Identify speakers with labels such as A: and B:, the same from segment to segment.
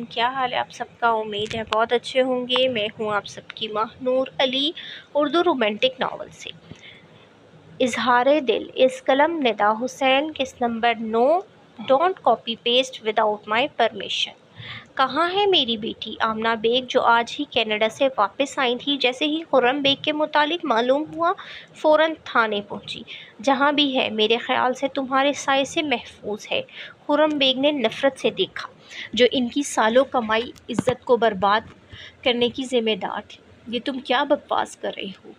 A: کیا حال ہے آپ سب کا؟ امید ہے بہت اچھے ہوں گے۔ میں ہوں آپ سب کی ماہنور علی، اردو رومانٹک ناول سے۔ اظہار دل، اس قلم ندا حسین، کس number 9۔ Don't copy paste without my permission. کہاں ہے میری بیٹی آمنہ بیگ جو آج ہی کینیڈا سے واپس آئی تھی؟ جیسے ہی خرم بیگ کے متعلق معلوم ہوا فوراً تھانے پہنچی۔ جہاں بھی ہے میرے خیال سے تمہارے سائے سے محفوظ ہے۔ خرم بیگ نے نفرت سے دیکھا، جو ان کی سالوں کمائی عزت کو برباد کرنے کی ذمہ دار تھی۔ یہ تم کیا بکواس کر رہے ہو؟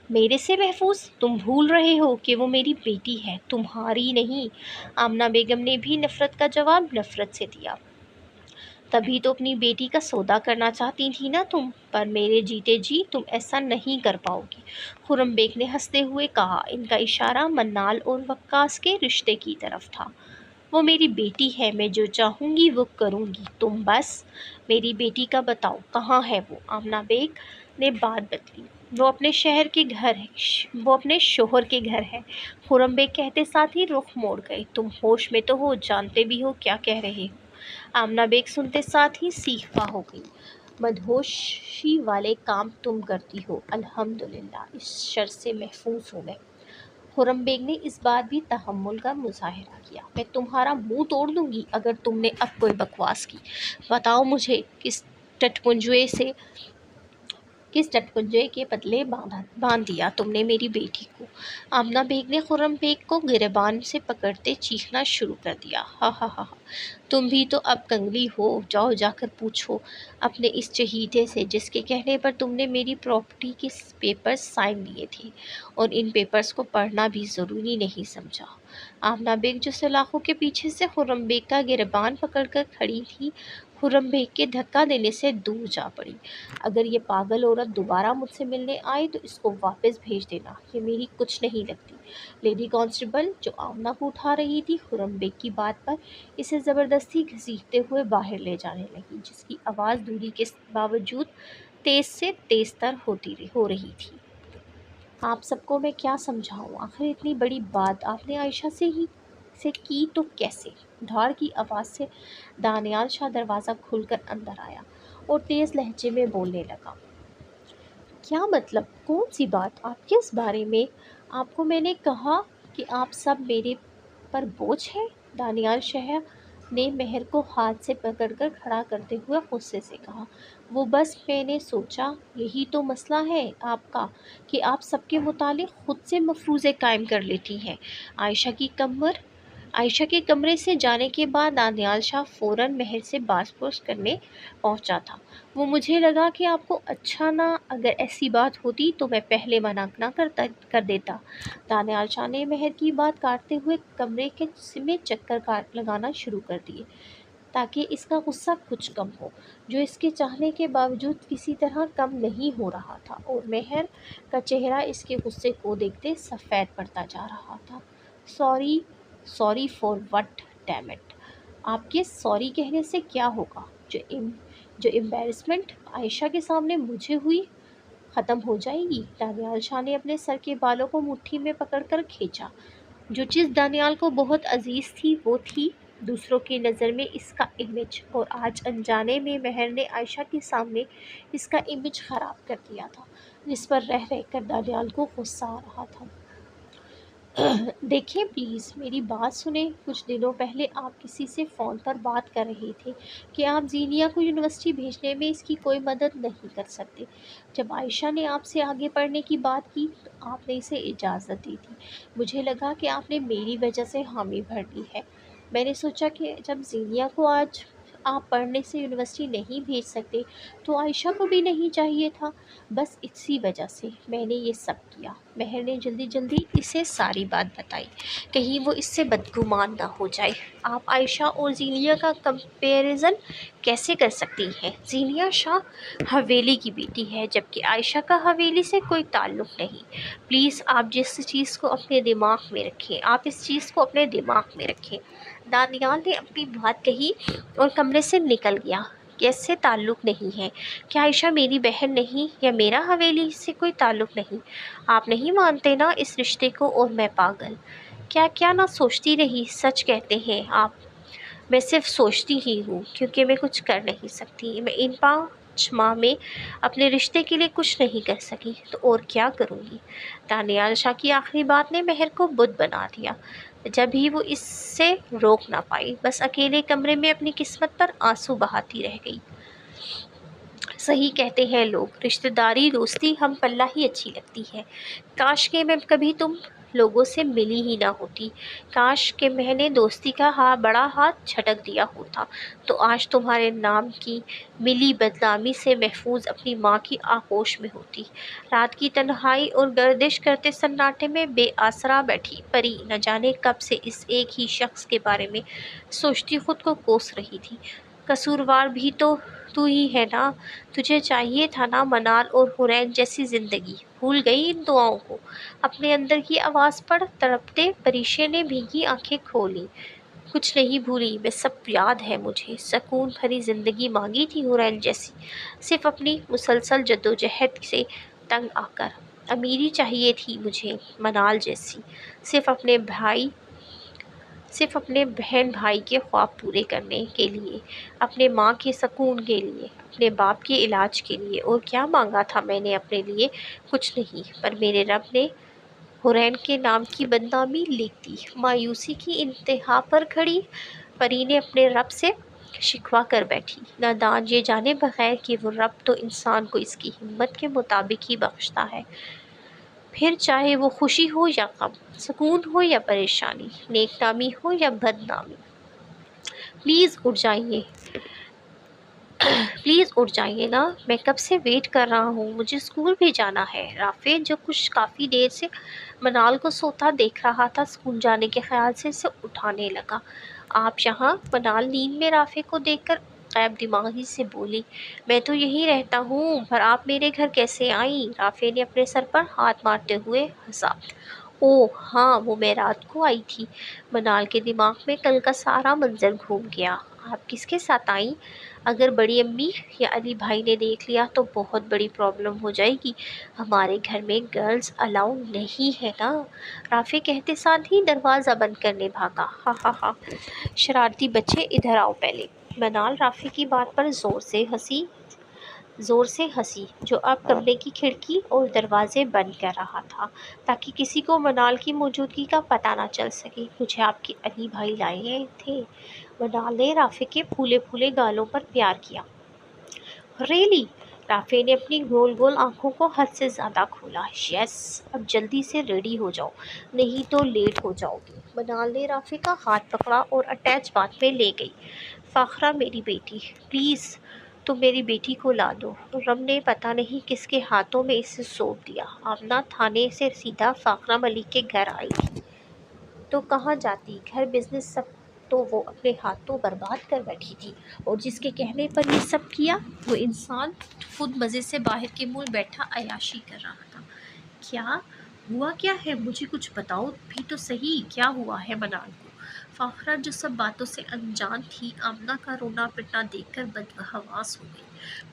A: میرے سے محفوظ؟ تم بھول رہے ہو کہ وہ میری بیٹی ہے، تمہاری نہیں۔ آمنہ بیگم نے بھی نفرت کا جواب نفرت سے دیا۔ تبھی تو اپنی بیٹی کا سودا کرنا چاہتی تھی نا تم، پر میرے جیتے جی تم ایسا نہیں کر پاؤ گی۔ خرم بیگ نے ہنستے ہوئے کہا۔ ان کا اشارہ منال اور وقاص کے رشتے کی طرف تھا۔ وہ میری بیٹی ہے، میں جو چاہوں گی وہ کروں گی، تم بس میری بیٹی کا بتاؤ کہاں ہے وہ؟ آمنہ بیگ نے بات بدلی۔ وہ اپنے شوہر کے گھر ہے، خرم بیگ کہتے ساتھ ہی رخ موڑ گئے۔ تم ہوش میں تو ہو، جانتے بھی ہو کیا کہہ رہے ہو؟ آمنہ بیگ سنتے ساتھ ہی سیخپا ہو گئی۔ مدہوشی والے کام تم کرتی ہو، الحمدللہ اس شر سے محفوظ ہوں میں۔ خرم بیگ نے اس بار بھی تحمل کا مظاہرہ کیا۔ میں تمہارا منہ توڑ دوں گی اگر تم نے اب کوئی بکواس کی۔ بتاؤ مجھے کس ٹٹپنجوے کے بدلے باندھ دیا تم نے میری بیٹی کو؟ آمنہ بیگ نے خرم بیگ کو گریبان سے پکڑتے چیخنا شروع کر دیا۔ ہا ہا ہا، تم بھی تو اب کنگلی ہو، جاؤ جا کر پوچھو اپنے اس چہیتے سے جس کے کہنے پر تم نے میری پراپرٹی کے پیپرز سائن لیے تھے اور ان پیپرز کو پڑھنا بھی ضروری نہیں سمجھا۔ آمنہ بیگ جو سلاخوں کے پیچھے سے خرم بیگ کا گریبان پکڑ کر کھڑی تھی، خرم بیگ کے دھکا دینے سے دور جا پڑی۔ اگر یہ پاگل عورت دوبارہ مجھ سے ملنے آئے تو اس کو واپس بھیج دینا، یہ میری کچھ نہیں لگتی۔ لیڈی کانسٹیبل جو آمنہ کو اٹھا رہی تھی، خرم بیگ کی بات پر اسے زبردستی گھسیٹتے ہوئے باہر لے جانے لگی، جس کی آواز دوری کے باوجود تیز سے تیز تر ہو رہی تھی۔ آپ سب کو میں کیا سمجھاؤں؟ آخر اتنی بڑی بات آپ نے عائشہ سے کی تو کیسے؟ دھاڑ کی آواز سے دانیال شاہ دروازہ کھول کر اندر آیا اور تیز لہجے میں بولنے لگا۔ کیا مطلب؟ کون سی بات؟ آپ کس بارے میں؟ آپ کو میں نے کہا کہ آپ سب میرے پر بوجھ ہیں، دانیال شاہ نے مہر کو ہاتھ سے پکڑ کر کھڑا کرتے ہوئے غصے سے کہا۔ وہ بس میں نے سوچا یہی تو مسئلہ ہے آپ کا کہ آپ سب کے متعلق خود سے مفروضے قائم کر لیتی ہیں۔ عائشہ کے کمرے سے جانے کے بعد دانیال شاہ فوراً مہر سے باز پرس کرنے پہنچا تھا۔ وہ مجھے لگا کہ آپ کو اچھا نہ، اگر ایسی بات ہوتی تو میں پہلے منع نہ کر دیتا۔ دانیال شاہ نے مہر کی بات کاٹتے ہوئے کمرے میں چکر لگانا شروع کر دیے تاکہ اس کا غصہ کچھ کم ہو، جو اس کے چاہنے کے باوجود کسی طرح کم نہیں ہو رہا تھا، اور مہر کا چہرہ اس کے غصے کو دیکھتے سفید پڑتا جا رہا تھا۔ Sorry for what? Damn it! آپ کے سوری کہنے سے کیا ہوگا؟ جو امبیرسمنٹ عائشہ کے سامنے مجھے ہوئی ختم ہو جائے گی؟ دانیال شاہ نے اپنے سر کے بالوں کو مٹھی میں پکڑ کر کھینچا۔ جو چیز دانیال کو بہت عزیز تھی وہ تھی دوسروں کی نظر میں اس کا امیج، اور آج انجانے میں مہر نے عائشہ کے سامنے اس کا امیج خراب کر دیا تھا، جس پر رہ کر دانیال کو غصہ آ رہا تھا۔ دیکھیں پلیز میری بات سنیں۔ کچھ دنوں پہلے آپ کسی سے فون پر بات کر رہے تھے کہ آپ زینیہ کو یونیورسٹی بھیجنے میں اس کی کوئی مدد نہیں کر سکتے۔ جب عائشہ نے آپ سے آگے پڑھنے کی بات کی تو آپ نے اسے اجازت دی تھی۔ مجھے لگا کہ آپ نے میری وجہ سے حامی بھر لی ہے۔ میں نے سوچا کہ جب زینیہ کو آج آپ پڑھنے سے یونیورسٹی نہیں بھیج سکتے تو عائشہ کو بھی نہیں چاہیے تھا۔ بس اسی وجہ سے میں نے یہ سب کیا۔ مہر نے جلدی اسے ساری بات بتائی، کہیں وہ اس سے بدگمان نہ ہو جائے۔ آپ عائشہ اور زینیہ کا کمپیریزن کیسے کر سکتی ہیں؟ زینیہ شاہ حویلی کی بیٹی ہے، جبکہ عائشہ کا حویلی سے کوئی تعلق نہیں۔ پلیز آپ اس چیز کو اپنے دماغ میں رکھیں۔ دانیال نے اپنی بات کہی اور کمرے سے نکل گیا۔ کیسے تعلق نہیں ہے؟ کیا عائشہ میری بہن نہیں یا میرا حویلی سے کوئی تعلق نہیں؟ آپ نہیں مانتے نا اس رشتے کو؟ اور میں پاگل کیا نہ سوچتی رہی؟ سچ کہتے ہیں آپ میں صرف سوچتی ہی ہوں کیونکہ میں کچھ کر نہیں سکتی۔ میں ان 5 ماہ میں اپنے رشتے کے لیے کچھ نہیں کر سکی تو اور کیا کروں گی؟ دانیال شاہ کی آخری بات نے مہر کو بت بنا دیا۔ جب ہی وہ اس سے روک نہ پائی، بس اکیلے کمرے میں اپنی قسمت پر آنسو بہاتی رہ گئی۔ صحیح کہتے ہیں لوگ، رشتہ داری دوستی ہم پلہ ہی اچھی لگتی ہے۔ کاش کہ میں کبھی تم لوگوں سے ملی ہی نہ ہوتی، کاش کہ میں نے دوستی کا بڑا ہاتھ جھٹک دیا ہوتا تو آج تمہارے نام کی ملی بدنامی سے محفوظ اپنی ماں کی آغوش میں ہوتی۔ رات کی تنہائی اور گردش کرتے سناٹے میں بے آسرا بیٹھی پری نہ جانے کب سے اس ایک ہی شخص کے بارے میں سوچتی خود کو کوس رہی تھی۔ قصوروار بھی تو ہی ہے نا، تجھے چاہیے تھا نا منال اور حورین جیسی زندگی۔ بھول گئی ان دعاؤں کو؟ اپنے اندر کی آواز پر تڑپتے پریشے نے بھیگی آنکھیں کھولیں۔ کچھ نہیں بھولی میں، سب یاد ہے مجھے۔ سکون بھری زندگی مانگی تھی حورین جیسی، صرف اپنی مسلسل جدوجہد سے تنگ آ کر۔ امیری چاہیے تھی مجھے منال جیسی، صرف اپنے بہن بھائی کے خواب پورے کرنے کے لیے، اپنے ماں کے سکون کے لیے، اپنے باپ کے علاج کے لیے۔ اور کیا مانگا تھا میں نے اپنے لیے؟ کچھ نہیں، پر میرے رب نے حورین کے نام کی بدنامی لکھ دی۔ مایوسی کی انتہا پر کھڑی پری نے اپنے رب سے شکوہ کر بیٹھی۔ نادان یہ جانے بغیر کہ وہ رب تو انسان کو اس کی ہمت کے مطابق ہی بخشتا ہے، پھر چاہے وہ خوشی ہو یا غم، سکون ہو یا پریشانی، نیک نامی ہو یا بدنامی۔ پلیز اٹھ جائیے، پلیز اٹھ جائیے نا، میں کب سے ویٹ کر رہا ہوں، مجھے اسکول بھی جانا ہے۔ رافع جو کافی دیر سے منال کو سوتا دیکھ رہا تھا، اسکول جانے کے خیال سے اسے اٹھانے لگا۔ آپ یہاں؟ منال نیند میں رافع کو دیکھ کر غیب دماغی سے بولی۔ میں تو یہیں رہتا ہوں، پر آپ میرے گھر کیسے آئیں؟ رافع نے اپنے سر پر ہاتھ مارتے ہوئے ہنسا۔ اوہ ہاں، وہ میں رات کو آئی تھی۔ منال کے دماغ میں کل کا سارا منظر گھوم گیا۔ آپ کس کے ساتھ آئیں؟ اگر بڑی امی یا علی بھائی نے دیکھ لیا تو بہت بڑی پرابلم ہو جائے گی، ہمارے گھر میں گرلز الاؤ نہیں ہے نا، رافع کہتے ساتھ ہی دروازہ بند کرنے بھاگا۔ ہا ہا ہا، شرارتی بچے ادھر آؤ پہلے۔ منال رافع کی بات پر زور سے ہنسی، جو اب کمرے کی کھڑکی اور دروازے بند کر رہا تھا تاکہ کسی کو منال کی موجودگی کا پتہ نہ چل سکے۔ مجھے آپ کے علی بھائی لائے تھے؟ منال نے رافع کے پھولے پھولے گالوں پر پیار کیا۔ ریلی؟ رافع نے اپنی گول گول آنکھوں کو حد سے زیادہ کھولا۔ یس، اب جلدی سے ریڈی ہو جاؤ، نہیں تو لیٹ ہو جاؤ گی۔ منال نے رافع کا ہاتھ پکڑا اور اٹیچ باتھ میں لے گئی۔ فاخرہ میری بیٹی، پلیز تم میری بیٹی کو لا دو۔ رب نے پتہ نہیں کس کے ہاتھوں میں اسے سونپ دیا۔ آمنہ تھانے سے سیدھا فاخرہ ملک کے گھر آئی تھی تو کہاں جاتی؟ گھر بزنس سب تو وہ اپنے ہاتھوں برباد کر بیٹھی تھی، اور جس کے کہنے پر یہ سب کیا وہ انسان خود مزے سے باہر کے ملک بیٹھا عیاشی کر رہا تھا۔ کیا ہوا؟ کیا ہے؟ مجھے کچھ بتاؤ بھی تو صحیح، کیا ہوا ہے منال کو؟ فاخرہ جو سب باتوں سے انجان تھی، آمنہ کا رونا پٹنا دیکھ کر بدحواس ہو گئی۔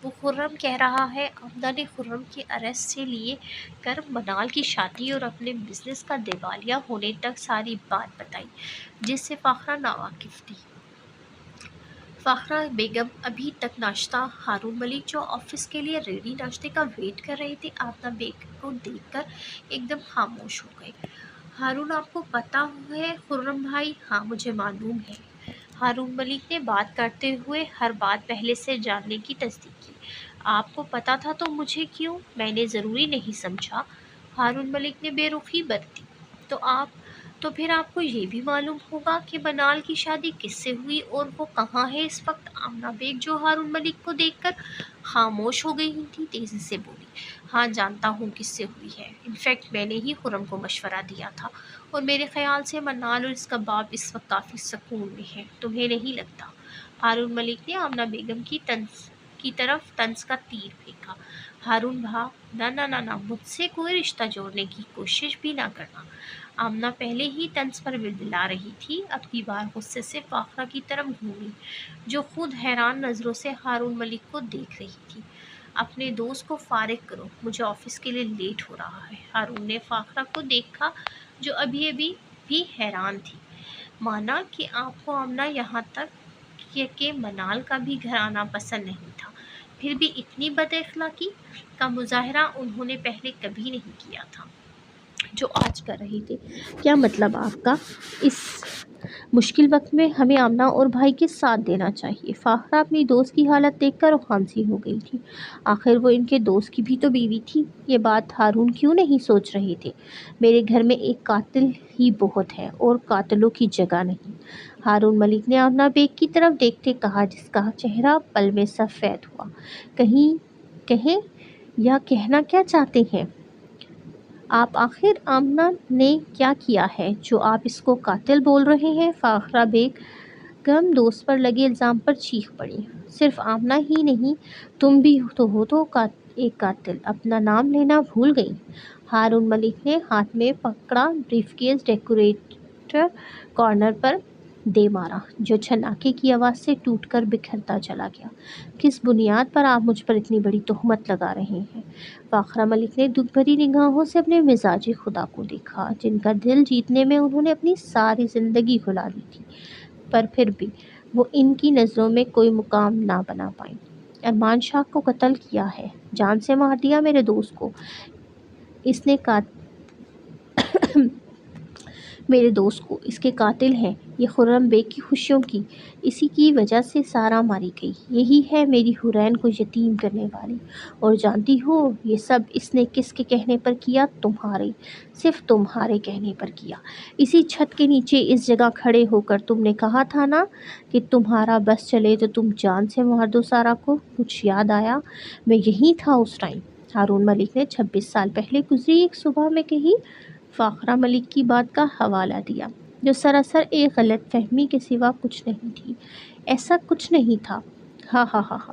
A: وہ خرم کہہ رہا ہے؟ آمنہ نے خرم کے اریسٹ سے لے کر منال کی شادی اور اپنے بزنس کا دیوالیہ ہونے تک ساری بات بتائی، جس سے فاخرہ ناواقف تھی۔ فاخرہ بیگم ابھی تک ناشتہ ہارون ملک جو آفس کے لیے ریڈی ناشتے کا ویٹ کر رہے تھے، آمنہ بیگم کو دیکھ کر ایک دم خاموش ہو گئے۔ ہارون آپ کو پتہ ہے خرم بھائی؟ ہاں مجھے معلوم ہے، ہارون ملک نے بات کرتے ہوئے ہر بات پہلے سے جاننے کی تصدیق کی۔ آپ کو پتہ تھا تو مجھے کیوں؟ میں نے ضروری نہیں سمجھا، ہارون ملک نے بے رخی برتی۔ تو پھر آپ کو یہ بھی معلوم ہوگا کہ منال کی شادی کس سے ہوئی اور وہ کہاں ہے اس وقت؟ آمنہ بیگ جو ہارون ملک کو دیکھ کر خاموش ہو گئی تھی، تیزی سے بولی۔ ہاں جانتا ہوں کس سے ہوئی ہے، انفیکٹ میں نے ہی خرم کو مشورہ دیا تھا، اور میرے خیال سے منال اور اس کا باپ اس وقت کافی سکون میں ہے، تمہیں نہیں لگتا؟ ہارون ملک نے آمنہ بیگم کی طرف طنز کا تیر پھینکا۔ ہارون بھا، نہ مجھ سے کوئی رشتہ جوڑنے کی کوشش بھی نہ کرنا۔ آمنہ پہلے ہی طنز پر بلبلا رہی تھی، اب کی بار غصے سے فاخرہ کی طرف گھومی، جو خود حیران نظروں سے ہارون ملک کو دیکھ رہی تھی۔ اپنے دوست کو فارغ کرو، مجھے آفس کے لیے لیٹ ہو رہا ہے۔ ہارون نے فاخرہ کو دیکھا جو ابھی بھی حیران تھی۔ مانا کہ آپ کو آمنہ یہاں تک کہ منال کا بھی گھر آنا پسند نہیں تھا، پھر بھی اتنی بد اخلاقی کا مظاہرہ انہوں نے پہلے کبھی نہیں کیا تھا جو آج کر رہے تھے۔ کیا مطلب آپ کا؟ اس مشکل وقت میں ہمیں آمنہ اور بھائی کے ساتھ دینا چاہیے۔ فاخرہ اپنی دوست کی حالت دیکھ کر خاموش ہو گئی تھی۔ آخر وہ ان کے دوست کی بھی تو بیوی تھی۔ یہ بات ہارون کیوں نہیں سوچ رہے تھے؟ میرے گھر میں ایک قاتل ہی بہت ہے اور قاتلوں کی جگہ نہیں۔ ہارون ملک نے آمنہ بیگ کی طرف دیکھتے کہا، جس کا چہرہ پل میں سفید ہوا۔ کہیں یا کہنا کیا چاہتے ہیں آپ؟ آخر آمنہ نے کیا کیا ہے جو آپ اس کو قاتل بول رہے ہیں؟ فاخرہ بیگم دوست پر لگے الزام پر چیخ پڑی۔ صرف آمنہ ہی نہیں، تم بھی تو ہو ایک قاتل، اپنا نام لینا بھول گئی؟ ہارون ملک نے ہاتھ میں پکڑا بریف کیس ڈیکوریٹر کارنر پر دے مارا، جو چھناکے کی آواز سے ٹوٹ کر بکھرتا چلا گیا۔ کس بنیاد پر آپ مجھ پر اتنی بڑی تہمت لگا رہے ہیں؟ فاخرہ ملک نے دکھ بھری نگاہوں سے اپنے مزاجی خدا کو دیکھا، جن کا دل جیتنے میں انہوں نے اپنی ساری زندگی گھلا دی تھی، پر پھر بھی وہ ان کی نظروں میں کوئی مقام نہ بنا پائیں۔ ارمان شاہ کو قتل کیا ہے، جان سے مار دیا میرے دوست کو۔ اس نے میرے دوست کو، اس کے قاتل ہیں یہ خرم بیگ کی خوشیوں کی، اسی کی وجہ سے سارا ماری گئی۔ یہی ہے میری حورین کو یتیم کرنے والی۔ اور جانتی ہو یہ سب اس نے کس کے کہنے پر کیا؟ تمہارے، صرف تمہارے کہنے پر کیا۔ اسی چھت کے نیچے اس جگہ کھڑے ہو کر تم نے کہا تھا نا کہ تمہارا بس چلے تو تم جان سے مار دو سارا کو۔ کچھ یاد آیا؟ میں یہی تھا اس ٹائم۔ ہارون ملک نے 26 سال پہلے گزری ایک صبح میں کہی فاخرہ ملک کی بات کا حوالہ دیا، جو سراسر ایک غلط فہمی کے سوا کچھ نہیں تھی۔ ایسا کچھ نہیں تھا۔ ہاں ہاں ہاں ہاں،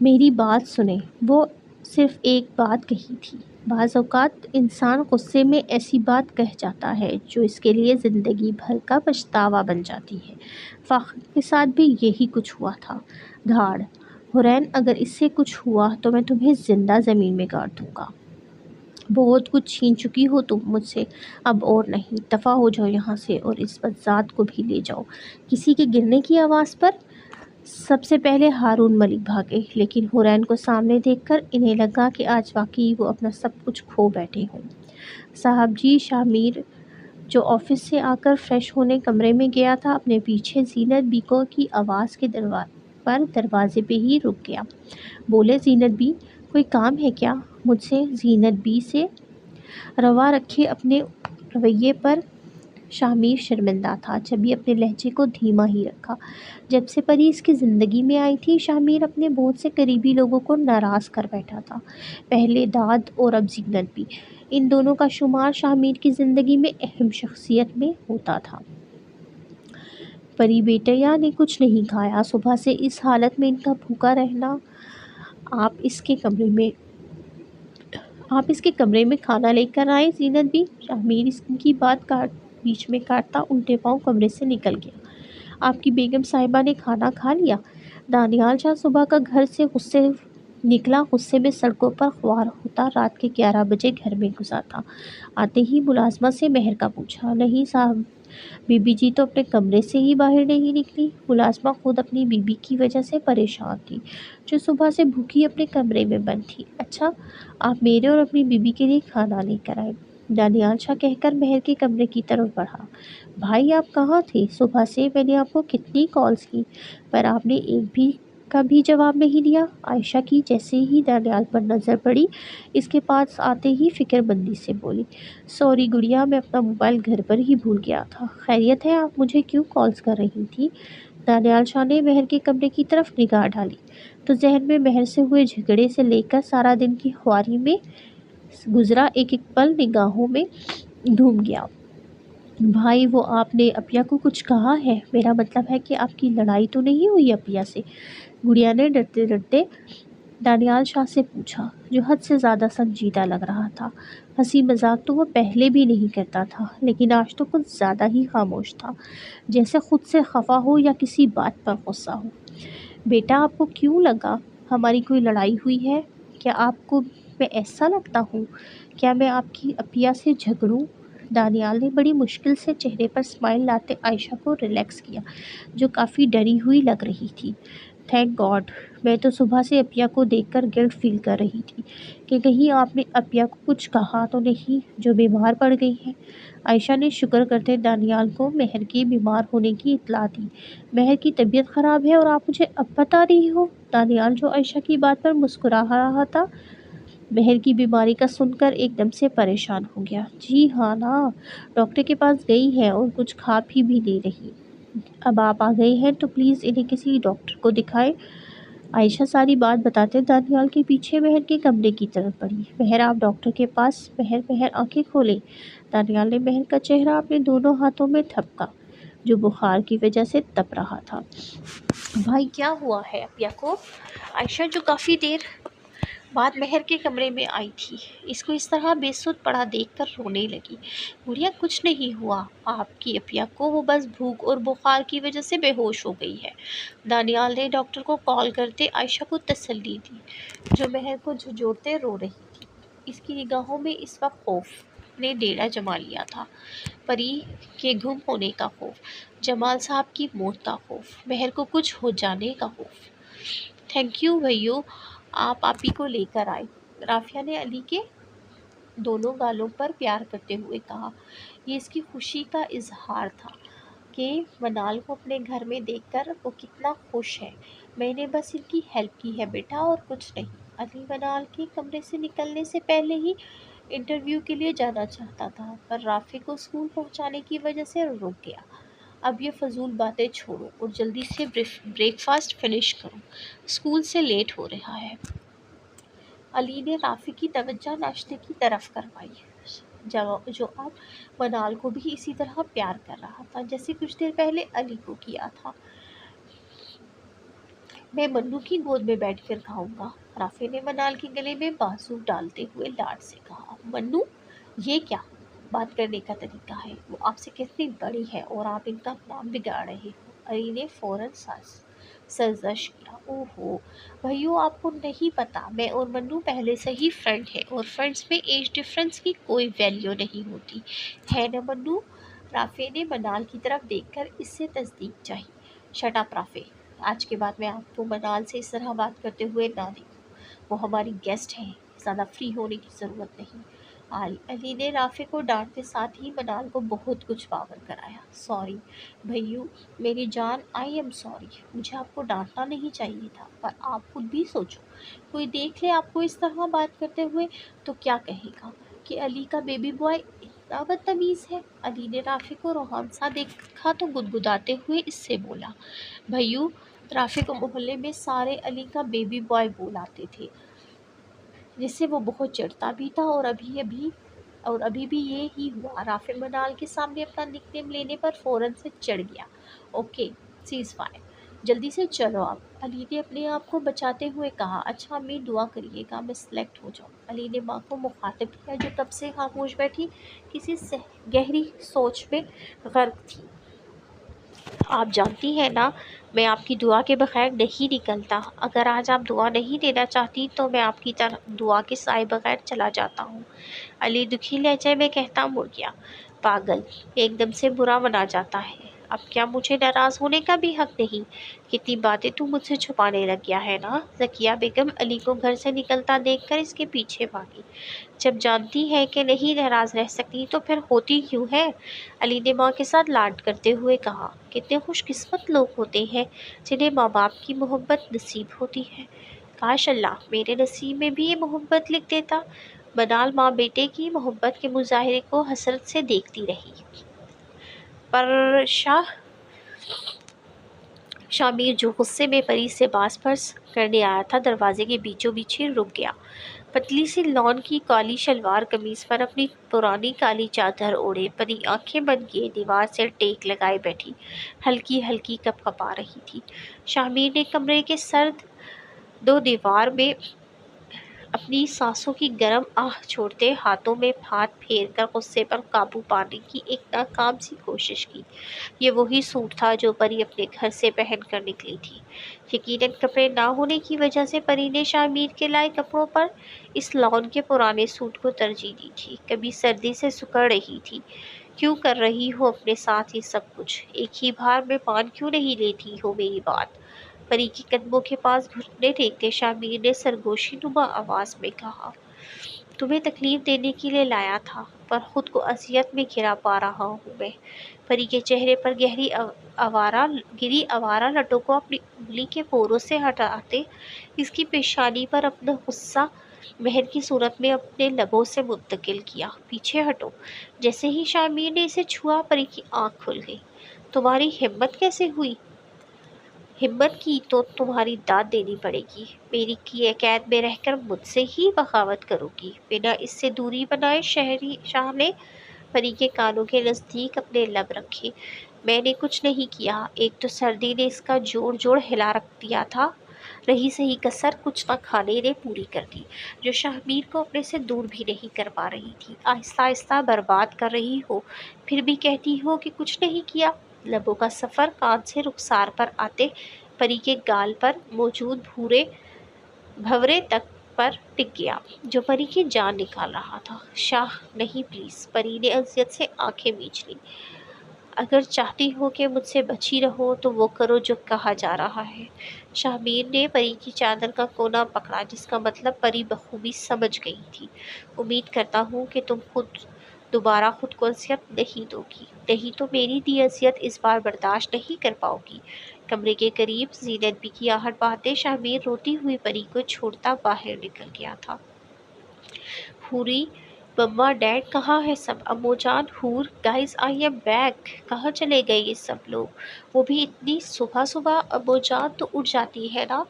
A: میری بات سنیں، وہ صرف ایک بات کہی تھی۔ بعض اوقات انسان غصے میں ایسی بات کہہ جاتا ہے جو اس کے لیے زندگی بھر کا پچھتاوا بن جاتی ہے۔ فاخرہ کے ساتھ بھی یہی کچھ ہوا تھا۔ دھاڑ! حورین، اگر اس سے کچھ ہوا تو میں تمہیں زندہ زمین میں گاڑ دوں گا۔ بہت کچھ چھین چکی ہو تم مجھ سے، اب اور نہیں۔ دفع ہو جاؤ یہاں سے اور اس بدذات کو بھی لے جاؤ۔ کسی کے گرنے کی آواز پر سب سے پہلے ہارون ملک بھاگے، لیکن حورین کو سامنے دیکھ کر انہیں لگا کہ آج واقعی وہ اپنا سب کچھ کھو بیٹھے ہوں۔ صاحب جی، شامیر جو آفس سے آ کر فریش ہونے کمرے میں گیا تھا، اپنے پیچھے زینت بیگم کی آواز کے دروازے پہ ہی رک گیا۔ بولے، زینت بی، کوئی کام ہے کیا مجھ سے؟ زینت بی سے روا رکھے اپنے رویے پر شامیر شرمندہ تھا، جبھی اپنے لہجے کو دھیما ہی رکھا۔ جب سے پری اس کی زندگی میں آئی تھی، شامیر اپنے بہت سے قریبی لوگوں کو ناراض کر بیٹھا تھا، پہلے داد اور اب زینت بھی۔ ان دونوں کا شمار شامیر کی زندگی میں اہم شخصیت میں ہوتا تھا۔ پری بیٹیا نے کچھ نہیں کھایا صبح سے، اس حالت میں ان کا بھوکا رہنا۔ آپ اس کے کمرے میں کھانا لے کر آئیں زینت بی۔ شامیر اس کی بات بیچ میں کاٹتا الٹے پاؤں کمرے سے نکل گیا۔ آپ کی بیگم صاحبہ نے کھانا کھا لیا؟ دانیال شاہ صبح کا گھر سے غصے میں سڑکوں پر خوار ہوتا رات کے 11 بجے گھر میں گھسا تھا۔ آتے ہی ملازمہ سے مہر کا پوچھا۔ نہیں صاحب، بی بی جی تو اپنے کمرے سے ہی باہر نہیں نکلی۔ ملازمہ خود اپنی بیوی کی وجہ سے پریشان تھی، جو صبح سے بھوکی اپنے کمرے میں بند تھی۔ اچھا، آپ میرے اور اپنی بیوی کے لیے کھانا لے کر آئے، دانیال شاہ کہہ کر مہر کے کمرے کی طرف بڑھا۔ بھائی آپ کہاں تھے؟ صبح سے میں نے آپ کو کتنی کالز کی، پر آپ نے ایک بھی کا بھی جواب نہیں دیا۔ عائشہ کی جیسے ہی دانیال پر نظر پڑی، اس کے پاس آتے ہی فکر مندی سے بولی، سوری گڑیا، میں اپنا موبائل گھر پر ہی بھول گیا تھا۔ خیریت ہے؟ آپ مجھے کیوں کالز کر رہی تھی؟ دانیال شاہ نے مہر کے کمرے کی طرف نگاہ ڈالی تو ذہن میں مہر سے ہوئے جھگڑے سے لے کر سارا دن کی خواری میں گزرا ایک ایک پل نگاہوں میں گھوم گیا۔ بھائی، وہ آپ نے اپیا کو کچھ کہا ہے؟ میرا مطلب ہے کہ آپ کی لڑائی تو نہیں ہوئی اپیا سے؟ گڑیا نے ڈرتے ڈرتے دانیال شاہ سے پوچھا، جو حد سے زیادہ سنجیدہ لگ رہا تھا۔ ہنسی مذاق تو وہ پہلے بھی نہیں کرتا تھا، لیکن آج تو کچھ زیادہ ہی خاموش تھا، جیسے خود سے خفا ہو یا کسی بات پر غصہ ہو۔ بیٹا، آپ کو کیوں لگا ہماری کوئی لڑائی ہوئی ہے؟ کیا آپ کو میں ایسا لگتا ہوں؟ کیا میں آپ کی اپیا سے جھگڑوں؟ دانیال نے بڑی مشکل سے چہرے پر اسمائل لاتے عائشہ کو ریلیکس کیا، جو کافی ڈری ہوئی لگ رہی تھی۔ تھینک گاڈ، میں تو صبح سے اپیا کو دیکھ کر گلٹ فیل کر رہی تھی کہ کہیں آپ نے اپیا کو کچھ کہا تو نہیں جو بیمار پڑ گئی ہے۔ عائشہ نے شکر کرتے دانیال کو مہر کے بیمار ہونے کی اطلاع دی۔ مہر کی طبیعت خراب ہے اور آپ مجھے اب بتا رہی ہو؟ دانیال، جو عائشہ کی بات پر مسکرا رہا تھا، مہر کی بیماری کا سن کر ایک دم سے پریشان ہو گیا۔ جی ہاں نا، ڈاکٹر کے پاس گئی ہے اور کچھ کھا پی بھی نہیں رہی۔ اب آپ آ گئے ہیں تو پلیز انہیں کسی ڈاکٹر کو دکھائیں۔ عائشہ ساری بات بتاتے دانیال کے پیچھے مہر کے کمرے کی طرف بڑھی۔ مہر، آپ ڈاکٹر کے پاس۔ مہر آنکھیں کھولے۔ دانیال نے مہر کا چہرہ اپنے دونوں ہاتھوں میں تھپکا، جو بخار کی وجہ سے تپ رہا تھا۔ بھائی، کیا ہوا ہے اپیا کو؟ عائشہ، جو کافی دیر بعد مہر کے کمرے میں آئی تھی، اس کو اس طرح بے سود پڑا دیکھ کر رونے لگی۔ گڑیا، کچھ نہیں ہوا آپ کی اپیا کو، وہ بس بھوک اور بخار کی وجہ سے بے ہوش ہو گئی ہے۔ دانیال نے ڈاکٹر کو کال کرتے عائشہ کو تسلی دی، جو مہر کو جھنجھوڑتے رو رہی تھی۔ اس کی نگاہوں میں اس وقت خوف نے ڈیرا جما لیا تھا۔ پری کے گم ہونے کا خوف، جمال صاحب کی موت کا خوف، مہر کو کچھ ہو جانے کا خوف۔ تھینک یو بھائیو، آپ آپی کو لے کر آئے، رافیہ نے علی کے دونوں گالوں پر پیار کرتے ہوئے کہا۔ یہ اس کی خوشی کا اظہار تھا کہ منال کو اپنے گھر میں دیکھ کر وہ کتنا خوش ہے۔ میں نے بس ان کی ہیلپ کی ہے بیٹا، اور کچھ نہیں۔ علی منال کے کمرے سے نکلنے سے پہلے ہی انٹرویو کے لیے جانا چاہتا تھا، پر رافی کو اسکول پہنچانے کی وجہ سے رک گیا۔ اب یہ فضول باتیں چھوڑو اور جلدی سے بریک فاسٹ فنش کرو، اسکول سے لیٹ ہو رہا ہے۔ علی نے رافی کی توجہ ناشتے کی طرف کروائی، جو اب منال کو بھی اسی طرح پیار کر رہا تھا جیسے کچھ دیر پہلے علی کو کیا تھا۔ میں منو کی گود میں بیٹھ کر کھاؤں گا، رافی نے منال کے گلے میں بازو ڈالتے ہوئے لاڈ سے کہا۔ منو، یہ کیا بات کرنے کا طریقہ ہے؟ وہ آپ سے کتنی بڑی ہے اور آپ ان کا نام بگاڑ رہے ہو۔ علی نے فوراً سرزنش کیا۔ اوہو بھائیو، آپ کو نہیں پتا، میں اور منو پہلے سے ہی فرینڈ ہیں، اور فرینڈز میں ایج ڈفرینس کی کوئی ویلیو نہیں ہوتی ہے نا منو؟ رافی نے منال کی طرف دیکھ کر اس سے تصدیق چاہی۔ شٹ اپ رافی، آج کے بعد میں آپ کو منال سے اس طرح بات کرتے ہوئے نہ دیکھوں، وہ ہماری گیسٹ ہیں، زیادہ فری ہونے کی ضرورت نہیں۔ علی نے رافی کو ڈانٹتے ساتھ ہی منال کو بہت کچھ پاور کرایا۔ سوری بھائیو، میری جان، آئی ایم سوری، مجھے آپ کو ڈانٹنا نہیں چاہیے تھا، پر آپ خود بھی سوچو، کوئی دیکھ لے آپ کو اس طرح بات کرتے ہوئے تو کیا کہے گا کہ علی کا بیبی بوائے اتنا بدتمیز ہے۔ علی نے رافی کو روحان سا دیکھا تو گدگداتے ہوئے اس سے بولا۔ بھائیو، رافی کو محلے میں سارے علی کا بیبی بوائے بلاتے تھے، جس سے وہ بہت چڑھتا بھی تھا، اور ابھی بھی یہ ہی ہوا۔ رافی منال کے سامنے اپنا نک نیم لینے پر فوراً سے چڑھ گیا۔ اوکے، سیز فائر، جلدی سے چلو اب، علی نے اپنے آپ کو بچاتے ہوئے کہا۔ اچھا امی، دعا کریے گا میں سلیکٹ ہو جاؤں۔ علی نے ماں کو مخاطب کیا، جو تب سے خاموش بیٹھی کسی گہری سوچ میں غرق تھی۔ آپ جانتی ہیں نا، میں آپ کی دعا کے بغیر نہیں نکلتا۔ اگر آج آپ دعا نہیں دینا چاہتی تو میں آپ کی دعا کے سائے بغیر چلا جاتا ہوں۔ علی دکھی لہجے میں کہتا مڑ گیا۔ پاگل، ایک دم سے برا منا جاتا ہے، اب کیا مجھے ناراض ہونے کا بھی حق نہیں؟ کتنی باتیں تو مجھ سے چھپانے لگ گیا ہے نا؟ ذکیہ بیگم علی کو گھر سے نکلتا دیکھ کر اس کے پیچھے بھاگی۔ جب جانتی ہے کہ نہیں ناراض رہ سکتی تو پھر ہوتی کیوں ہے؟ علی نے ماں کے ساتھ لاڈ کرتے ہوئے کہا۔ کتنے خوش قسمت لوگ ہوتے ہیں جنہیں ماں باپ کی محبت نصیب ہوتی ہے، کاش اللہ میرے نصیب میں بھی یہ محبت لکھ دیتا۔ منال ماں بیٹے کی محبت کے مظاہرے کو حسرت سے دیکھتی رہی، پر شامیر، جو غصے میں پری سے باس پرس کرنے آیا تھا، دروازے کے بیچوں بیچ ہی رک گیا۔ پتلی سی لان کی کالی شلوار قمیص پر اپنی پرانی کالی چادر اوڑھے پری آنکھیں بند کیے دیوار سے ٹیک لگائے بیٹھی ہلکی ہلکی کپ کپا رہی تھی۔ شامیر نے کمرے کے سرد دو دیوار میں اپنی سانسوں کی گرم آہ چھوڑتے ہاتھوں میں ہاتھ پھیر کر غصے پر قابو پانے کی ایک ناکام سی کوشش کی۔ یہ وہی سوٹ تھا جو پری اپنے گھر سے پہن کر نکلی تھی۔ یقیناً کپڑے نہ ہونے کی وجہ سے پری نے شاہ میر کے لائے کپڑوں پر اس لان کے پرانے سوٹ کو ترجیح دی تھی۔ کبھی سردی سے سکڑ رہی تھی، کیوں کر رہی ہو اپنے ساتھ یہ سب کچھ؟ ایک ہی بار میں مان کیوں نہیں لیتی ہو میری بات؟ پری کے قدموں کے پاس گھٹنے ٹیکتے شاہ میر نے سرگوشی نما آواز میں کہا، تمہیں تکلیف دینے کے لیے لایا تھا، پر خود کو اذیت میں گرا پا رہا ہوں میں۔ پری کے چہرے پر گری آوارہ لٹوں کو اپنی انگلی کے پوروں سے ہٹاتے اس کی پیشانی پر اپنا غصہ بہن کی صورت میں اپنے لبوں سے منتقل کیا۔ پیچھے ہٹو۔ جیسے ہی شاہ میر نے اسے چھوا، پری کی آنکھ کھل گئی۔ تمہاری ہمت کیسے ہوئی؟ ہمت کی تو تمہاری داد دینی پڑے گی۔ میری قید میں رہ کر مجھ سے ہی بغاوت کرو گی؟ بنا اس سے دوری بنائے شاہ نے پری کے کانوں کے نزدیک اپنے لب رکھے۔ میں نے کچھ نہیں کیا، ایک تو سردی نے اس کا جوڑ ہلا رکھ دیا تھا، رہی صحیح کسر کچھ نہ کھانے نے پوری کر دی، جو شاہ میر کو اپنے سے دور بھی نہیں کر پا رہی تھی۔ آہستہ آہستہ برباد کر رہی ہو، پھر بھی کہتی ہو کہ کچھ نہیں کیا۔ لبوں کا سفر کان سے رخسار پر آتے پری کے گال پر موجود بھورے تک پر ٹک گیا، جو پری کی جان نکال رہا تھا۔ شاہ نہیں پلیز۔ پری نے اذیت سے آنکھیں میچ لیں۔ اگر چاہتی ہو کہ مجھ سے بچی رہو تو وہ کرو جو کہا جا رہا ہے۔ شاہ میر نے پری کی چادر کا کونا پکڑا، جس کا مطلب پری بخوبی سمجھ گئی تھی۔ امید کرتا ہوں کہ تم دوبارہ خود کو اذیت نہیں دو گی، نہیں تو میری دی اذیت اس بار برداشت نہیں کر پاؤ گی۔ کمرے کے قریب زینت بھی کی آہٹ پاتے شاہ میر روتی ہوئی پری کو چھوڑتا باہر نکل گیا تھا۔ حوری، مما، ڈیڈ کہاں ہے سب؟ امو جان، حور، گائز آئی ایم بیک۔ کہاں چلے گئے یہ سب لوگ؟ وہ بھی اتنی صبح صبح؟ امو جان تو اٹھ جاتی ہے نا،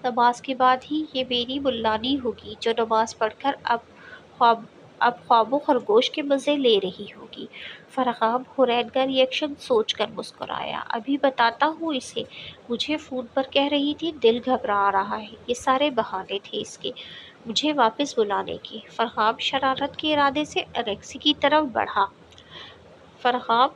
A: نماز کے بعد ہی یہ میری ملانی ہوگی جو نماز پڑھ کر اب خواب و خرگوش کے مزے لے رہی ہوگی۔ فرغام حورین کا ریئیکشن سوچ کر مسکرایا۔ ابھی بتاتا ہوں اسے، مجھے فون پر کہہ رہی تھی دل گھبرا رہا ہے، یہ سارے بہانے تھے اس کے مجھے واپس بلانے کے۔ فرغام شرارت کے ارادے سے انیکسی کی طرف بڑھا۔ فرغام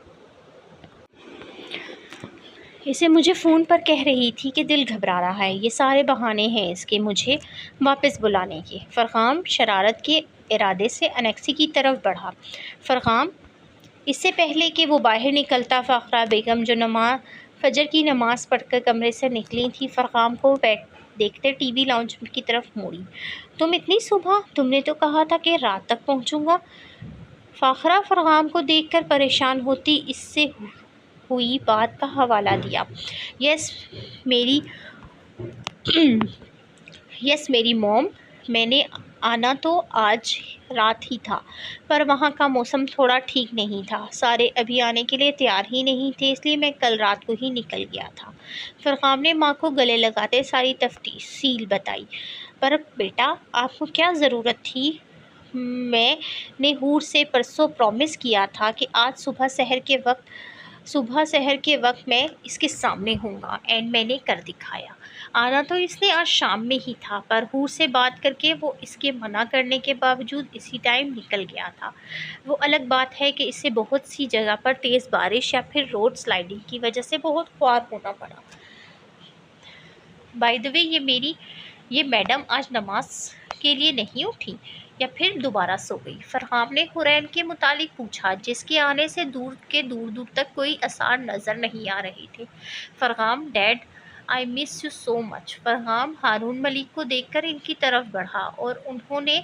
A: اسے مجھے فون پر کہہ رہی تھی کہ دل گھبرا رہا ہے، یہ سارے بہانے ہیں اس کے مجھے واپس بلانے کے۔ فرغام شرارت کے ارادے سے انیکسی کی طرف بڑھا۔ فرغام اس سے پہلے کہ وہ باہر نکلتا، فاخرہ بیگم جو فجر کی نماز پڑھ کر کمرے سے نکلی تھی، فرغام کو دیکھتے ٹی وی لاؤنج کی طرف موڑی۔ تم اتنی صبح؟ تم نے تو کہا تھا کہ رات تک پہنچوں گا۔ فاخرہ فرغام کو دیکھ کر پریشان ہوتی اس سے ہوئی بات کا حوالہ دیا۔ یس میری موم، میں نے آنا تو آج رات ہی تھا، پر وہاں کا موسم تھوڑا ٹھیک نہیں تھا، سارے ابھی آنے کے لیے تیار ہی نہیں تھے، اس لیے میں کل رات کو ہی نکل گیا تھا۔ فرغام نے ماں کو گلے لگاتے ساری تفصیل بتائی۔ پر بیٹا، آپ کو کیا ضرورت تھی؟ میں نے حور سے پرسوں پرومس کیا تھا کہ آج صبح سحر کے وقت میں اس کے سامنے ہوں گا، اینڈ میں نے کر دکھایا۔ آنا تو اس نے آج شام میں ہی تھا، پر حور سے بات کر کے وہ اس کے منع کرنے کے باوجود اسی ٹائم نکل گیا تھا۔ وہ الگ بات ہے کہ اسے بہت سی جگہ پر تیز بارش یا پھر روڈ سلائڈنگ کی وجہ سے بہت خوار ہونا پڑا۔ بائی دی وے، یہ میڈم آج نماز کے لیے نہیں اٹھی یا پھر دوبارہ سو گئی؟ فرغام نے حورین کے متعلق پوچھا، جس کے آنے سے دور تک کوئی آثار نظر نہیں آ رہے تھے۔ Fargham, dad I miss you so much. Fargham Haroon Malik کو دیکھ کر ان کی طرف بڑھا، اور انہوں نے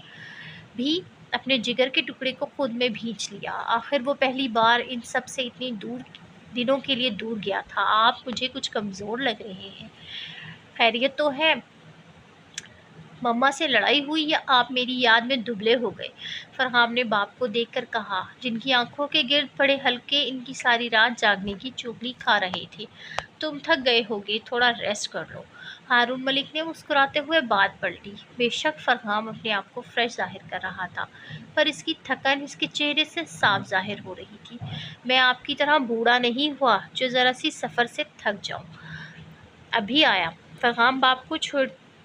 A: بھی اپنے جگر کے ٹکڑے کو خود میں بھینچ لیا۔ آخر وہ پہلی بار ان سب سے اتنی دنوں کے لیے دور گیا تھا۔ آپ مجھے کچھ کمزور لگ رہے ہیں۔ خیریت تو ہے؟ مما سے لڑائی ہوئی یا آپ میری یاد میں دبلے ہو گئے؟ فرغام نے باپ کو دیکھ کر کہا، جن کی آنکھوں کے گرد پڑے حلقے ان کی ساری رات جاگنے کی چغلی کھا رہے تھے۔ تم تھک گئے ہوگے، تھوڑا ریسٹ کر لو۔ ہارون ملک نے مسکراتے ہوئے بات پلٹی۔ بے شک فرغام اپنے آپ کو فریش ظاہر کر رہا تھا، پر اس کی تھکن اس کے چہرے سے صاف ظاہر ہو رہی تھی۔ میں آپ کی طرح بوڑھا نہیں ہوا جو ذرا سی سفر سے تھک جاؤں۔ ابھی آیا۔ فرغام باپ کو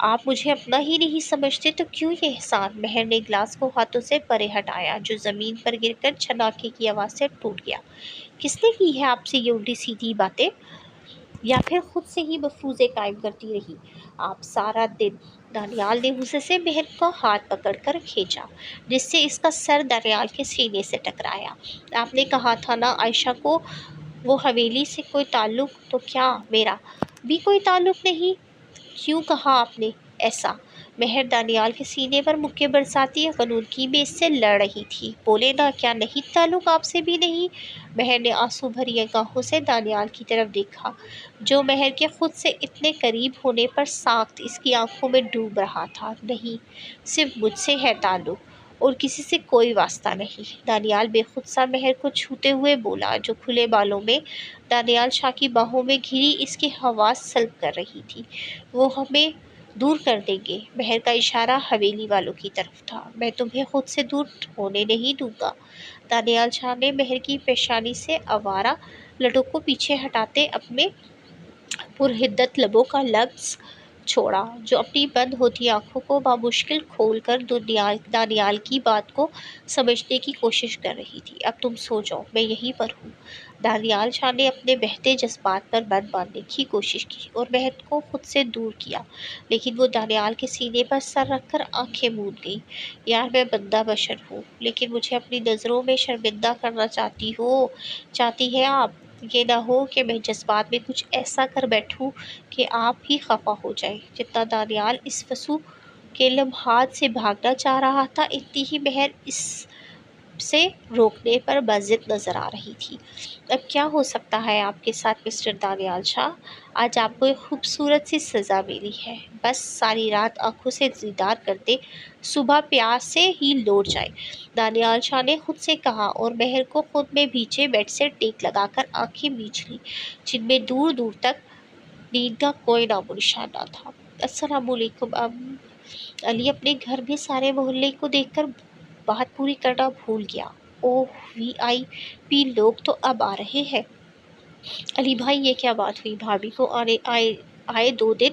A: آپ مجھے اپنا ہی نہیں سمجھتے تو کیوں یہ احسان؟ مہر نے گلاس کو ہاتھوں سے پرے ہٹایا جو زمین پر گر کر چھناکے کی آواز سے ٹوٹ گیا۔ کس نے کی ہے آپ سے یہ الٹی سیدھی باتیں؟ یا پھر خود سے ہی مفروضے قائم کرتی رہی آپ سارا دن؟ دانیال نے غصے سے مہر کا ہاتھ پکڑ کر کھینچا جس سے اس کا سر دانیال کے سینے سے ٹکرایا۔ آپ نے کہا تھا نا عائشہ کو وہ حویلی سے کوئی تعلق، تو کیا میرا بھی کوئی تعلق نہیں؟ کیوں کہا آپ نے ایسا؟ مہر دانیال کے سینے پر مکے برساتی غنودگی میں اس سے لڑ رہی تھی۔ بولے نا کیا نہیں تعلق آپ سے بھی نہیں؟ مہر نے آنسو بھری نگاہوں سے دانیال کی طرف دیکھا جو مہر کے خود سے اتنے قریب ہونے پر ساخت اس کی آنکھوں میں ڈوب رہا تھا۔ نہیں، صرف مجھ سے ہے تعلق اور کسی سے کوئی واسطہ نہیں۔ دانیال بے خود سا مہر کو چھوتے ہوئے بولا جو کھلے بالوں میں دانیال شاہ کی باہوں میں گھری اس کی حواس سلب کر رہی تھی۔ وہ ہمیں دور کر دیں گے۔ مہر کا اشارہ حویلی والوں کی طرف تھا۔ میں تمہیں خود سے دور ہونے نہیں دوں گا۔ دانیال شاہ نے مہر کی پیشانی سے آوارہ لٹوں کو پیچھے ہٹاتے اپنے پرحدت لبوں کا لفظ چھوڑا جو اپنی بند ہوتی آنکھوں کو بامشکل کھول کر دانیال کی بات کو سمجھنے کی کوشش کر رہی تھی۔ اب تم سو جاؤ، میں یہیں پر ہوں۔ دانیال شاہ نے اپنے بہتے جذبات پر بند باندھنے کی کوشش کی اور مہر کو خود سے دور کیا لیکن وہ دانیال کے سینے پر سر رکھ کر آنکھیں موند گئی۔ یار میں بندہ بشر ہوں لیکن مجھے اپنی نظروں میں شرمندہ کرنا چاہتی ہے آپ؟ یہ نہ ہو کہ میں جذبات میں کچھ ایسا کر بیٹھوں کہ آپ ہی خفا ہو جائیں۔ جتنا دانیال اس فسوں کے لمحات سے بھاگنا چاہ رہا تھا اتنی ہی مہر اس سے روکنے پر باضد نظر آ رہی تھی۔ اب کیا ہو سکتا ہے آپ کے ساتھ مسٹر دانیال شاہ؟ آج آپ کو ایک خوبصورت سی سزا ملی ہے۔ بس ساری رات آنکھوں سے دیدار کرتے صبح پیاس سے ہی لوٹ جائے، دانیال شاہ نے خود سے کہا اور مہر کو خود میں بھیجے بیڈ سے ٹیک لگا کر آنکھیں میچ لی جن میں دور دور تک نیند کا کوئی نام و نشان نہ تھا۔ السلام علیکم علی اپنے گھر میں سارے محلے کو دیکھ کر بات پوری کرنا بھول گیا۔ اوہ وی آئی پی لوگ تو اب آ رہے ہیں۔ علی بھائی یہ کیا بات ہوئی؟ بھابھی کو آئے 2 دن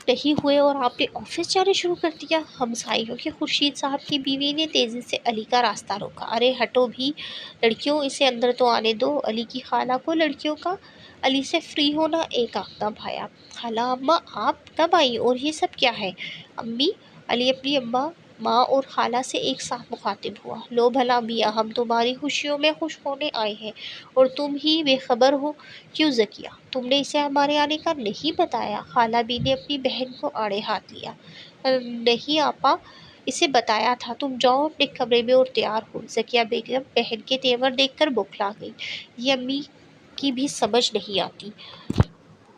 A: نہیں ہوئے اور آپ نے آفس جانا شروع کر دیا؟ ہمسائیوں کے خورشید صاحب کی بیوی نے تیزی سے علی کا راستہ روکا۔ ارے ہٹو بھی لڑکیوں، اسے اندر تو آنے دو۔ علی کی خالہ کو لڑکیوں کا علی سے فری ہونا ایک آنکھ نہ بھایا۔ خالہ اماں آپ کب آئی اور یہ سب کیا ہے؟ امی، علی اپنی ماں اور خالہ سے ایک ساتھ مخاطب ہوا۔ لو بھلا میاں، ہم تمہاری خوشیوں میں خوش ہونے آئے ہیں اور تم ہی بے خبر ہو۔ کیوں ذکیہ، تم نے اسے ہمارے آنے کا نہیں بتایا؟ خالہ بی نے اپنی بہن کو آڑے ہاتھ لیا۔ نہیں آپا، اسے بتایا تھا۔ تم جاؤ اپنے کمرے میں اور تیار ہو۔ ذکیہ بیگم بہن کے تیور دیکھ کر بوکھلا گئی۔ یہ امی کی بھی سمجھ نہیں آتی۔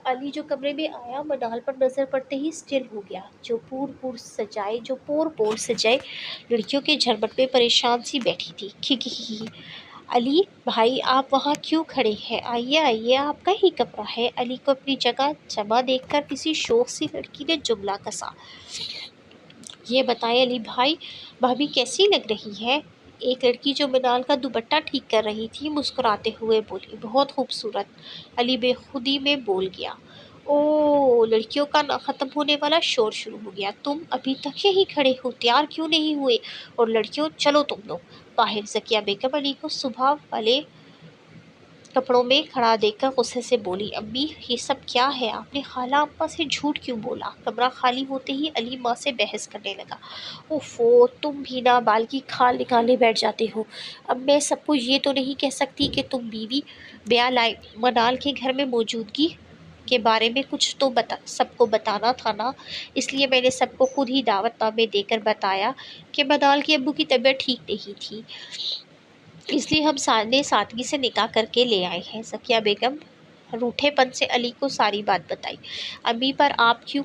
A: علی جو کمرے میں آیا منال پر نظر پڑتے ہی اسٹل ہو گیا جو پور پور سجائے لڑکیوں کے جھرمٹ میں پریشان سی بیٹھی تھی۔ کھی علی بھائی آپ وہاں کیوں کھڑے ہیں؟ آئیے آئیے، آپ کا ہی کمرہ ہے۔ علی کو اپنی جگہ جمع دیکھ کر کسی شوق سی لڑکی نے جملہ کسا۔ یہ بتائیں علی بھائی، بھابھی کیسی لگ رہی ہے؟ ایک لڑکی جو منال کا دوپٹہ ٹھیک کر رہی تھی مسکراتے ہوئے بولی۔ بہت خوبصورت، علی بے خودی میں بول گیا۔ اوہ، لڑکیوں کا نہ ختم ہونے والا شور شروع ہو گیا۔ تم ابھی تک یہیں کھڑے ہو، تیار کیوں نہیں ہوئے؟ اور لڑکیوں چلو تم لوگ باہر۔ ذکیہ بیگم علی کو صبح والے کپڑوں میں کھڑا دیکھ کر غصے سے بولی۔ امی یہ سب کیا ہے؟ آپ نے خالہ اماں سے جھوٹ کیوں بولا؟ کمرہ خالی ہوتے ہی علی ماں سے بحث کرنے لگا۔ اوفو، تم بھی نہ بال کی کھال نکالنے بیٹھ جاتے ہو۔ اب میں سب کو یہ تو نہیں کہہ سکتی کہ تم بیوی بیاہ لائے۔ منال کے گھر میں موجودگی کے بارے میں کچھ تو سب کو بتانا تھا نا، اس لیے میں نے سب کو خود ہی دعوت نامے دے کر بتایا کہ منال کے ابو کی طبیعت ٹھیک نہیں تھی، اس لیے ہم نے سادگی سے نکاح کر کے لے آئے ہیں۔ ذکیہ بیگم روٹھے پن سے علی کو ساری بات بتائی۔ امی پر آپ کیوں